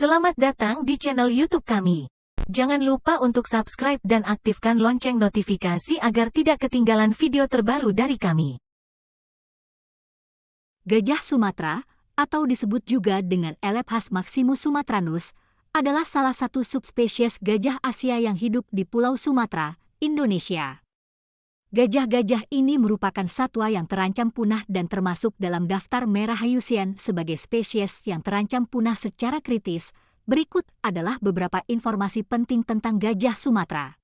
Selamat datang di channel YouTube kami. Jangan lupa untuk subscribe dan aktifkan lonceng notifikasi agar tidak ketinggalan video terbaru dari kami. Gajah Sumatera, atau disebut juga dengan Elephas maximus sumatranus, adalah salah satu subspesies gajah Asia yang hidup di Pulau Sumatera, Indonesia. Gajah-gajah ini merupakan satwa yang terancam punah dan termasuk dalam daftar merah IUCN sebagai spesies yang terancam punah secara kritis. Berikut adalah beberapa informasi penting tentang gajah Sumatera.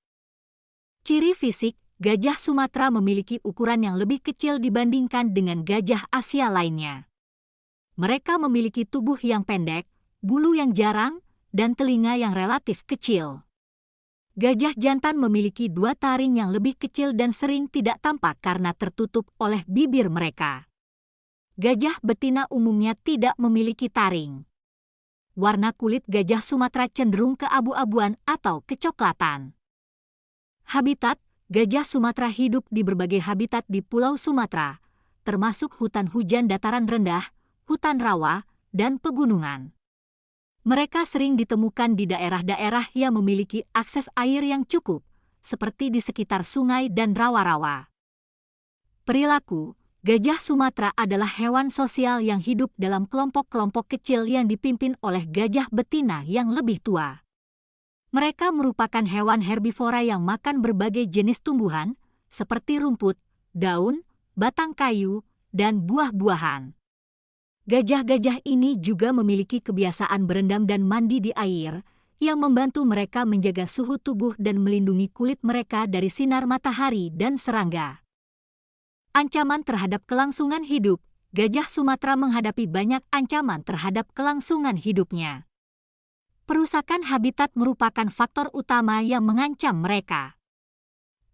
Ciri fisik, gajah Sumatera memiliki ukuran yang lebih kecil dibandingkan dengan gajah Asia lainnya. Mereka memiliki tubuh yang pendek, bulu yang jarang, dan telinga yang relatif kecil. Gajah jantan memiliki dua taring yang lebih kecil dan sering tidak tampak karena tertutup oleh bibir mereka. Gajah betina umumnya tidak memiliki taring. Warna kulit gajah Sumatera cenderung keabu-abuan atau kecoklatan. Habitat, gajah Sumatera hidup di berbagai habitat di Pulau Sumatera, termasuk hutan hujan dataran rendah, hutan rawa, dan pegunungan. Mereka sering ditemukan di daerah-daerah yang memiliki akses air yang cukup, seperti di sekitar sungai dan rawa-rawa. Perilaku, gajah Sumatera adalah hewan sosial yang hidup dalam kelompok-kelompok kecil yang dipimpin oleh gajah betina yang lebih tua. Mereka merupakan hewan herbivora yang makan berbagai jenis tumbuhan, seperti rumput, daun, batang kayu, dan buah-buahan. Gajah-gajah ini juga memiliki kebiasaan berendam dan mandi di air, yang membantu mereka menjaga suhu tubuh dan melindungi kulit mereka dari sinar matahari dan serangga. Ancaman terhadap kelangsungan hidup, gajah Sumatera menghadapi banyak ancaman terhadap kelangsungan hidupnya. Perusakan habitat merupakan faktor utama yang mengancam mereka.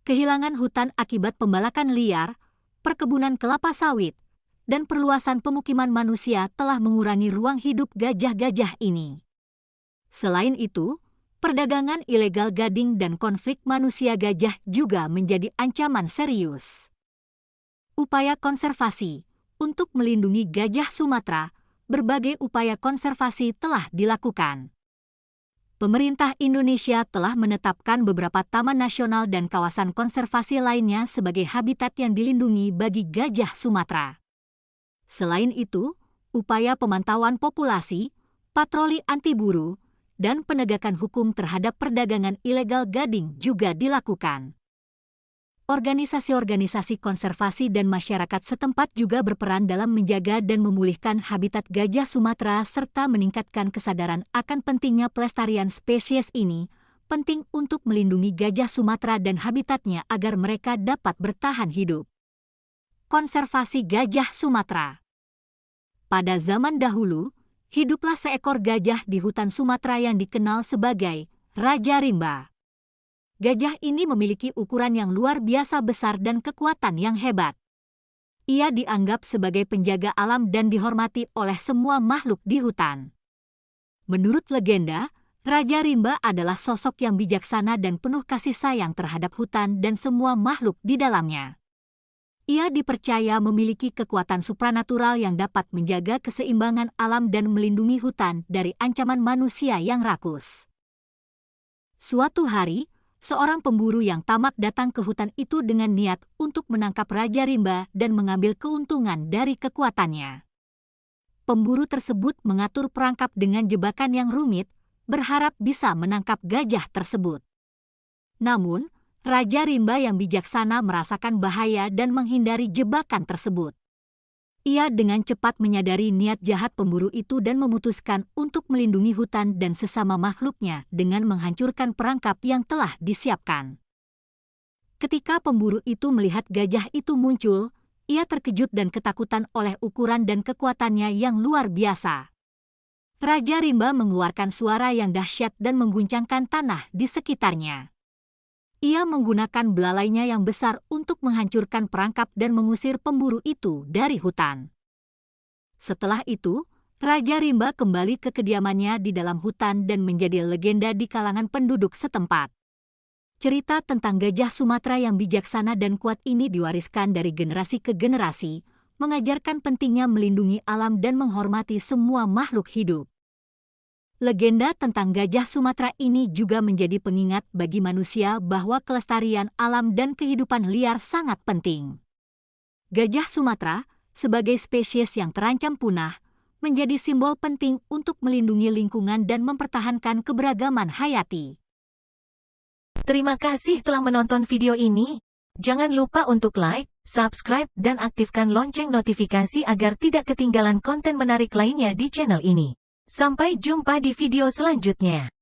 Kehilangan hutan akibat pembalakan liar, perkebunan kelapa sawit, dan perluasan pemukiman manusia telah mengurangi ruang hidup gajah-gajah ini. Selain itu, perdagangan ilegal gading dan konflik manusia gajah juga menjadi ancaman serius. Upaya konservasi, untuk melindungi gajah Sumatera, berbagai upaya konservasi telah dilakukan. Pemerintah Indonesia telah menetapkan beberapa taman nasional dan kawasan konservasi lainnya sebagai habitat yang dilindungi bagi gajah Sumatera. Selain itu, upaya pemantauan populasi, patroli anti-buru, dan penegakan hukum terhadap perdagangan ilegal gading juga dilakukan. Organisasi-organisasi konservasi dan masyarakat setempat juga berperan dalam menjaga dan memulihkan habitat gajah Sumatera serta meningkatkan kesadaran akan pentingnya pelestarian spesies ini, penting untuk melindungi gajah Sumatera dan habitatnya agar mereka dapat bertahan hidup. Konservasi gajah Sumatera. Pada zaman dahulu, hiduplah seekor gajah di hutan Sumatera yang dikenal sebagai Raja Rimba. Gajah ini memiliki ukuran yang luar biasa besar dan kekuatan yang hebat. Ia dianggap sebagai penjaga alam dan dihormati oleh semua makhluk di hutan. Menurut legenda, Raja Rimba adalah sosok yang bijaksana dan penuh kasih sayang terhadap hutan dan semua makhluk di dalamnya. Ia dipercaya memiliki kekuatan supranatural yang dapat menjaga keseimbangan alam dan melindungi hutan dari ancaman manusia yang rakus. Suatu hari, seorang pemburu yang tamak datang ke hutan itu dengan niat untuk menangkap Raja Rimba dan mengambil keuntungan dari kekuatannya. Pemburu tersebut mengatur perangkap dengan jebakan yang rumit, berharap bisa menangkap gajah tersebut. Namun, Raja Rimba yang bijaksana merasakan bahaya dan menghindari jebakan tersebut. Ia dengan cepat menyadari niat jahat pemburu itu dan memutuskan untuk melindungi hutan dan sesama makhluknya dengan menghancurkan perangkap yang telah disiapkan. Ketika pemburu itu melihat gajah itu muncul, ia terkejut dan ketakutan oleh ukuran dan kekuatannya yang luar biasa. Raja Rimba mengeluarkan suara yang dahsyat dan mengguncangkan tanah di sekitarnya. Ia menggunakan belalainya yang besar untuk menghancurkan perangkap dan mengusir pemburu itu dari hutan. Setelah itu, Raja Rimba kembali ke kediamannya di dalam hutan dan menjadi legenda di kalangan penduduk setempat. Cerita tentang gajah Sumatera yang bijaksana dan kuat ini diwariskan dari generasi ke generasi, mengajarkan pentingnya melindungi alam dan menghormati semua makhluk hidup. Legenda tentang gajah Sumatera ini juga menjadi pengingat bagi manusia bahwa kelestarian alam dan kehidupan liar sangat penting. Gajah Sumatera, sebagai spesies yang terancam punah, menjadi simbol penting untuk melindungi lingkungan dan mempertahankan keberagaman hayati. Terima kasih telah menonton video ini. Jangan lupa untuk like, subscribe, dan aktifkan lonceng notifikasi agar tidak ketinggalan konten menarik lainnya di channel ini. Sampai jumpa di video selanjutnya.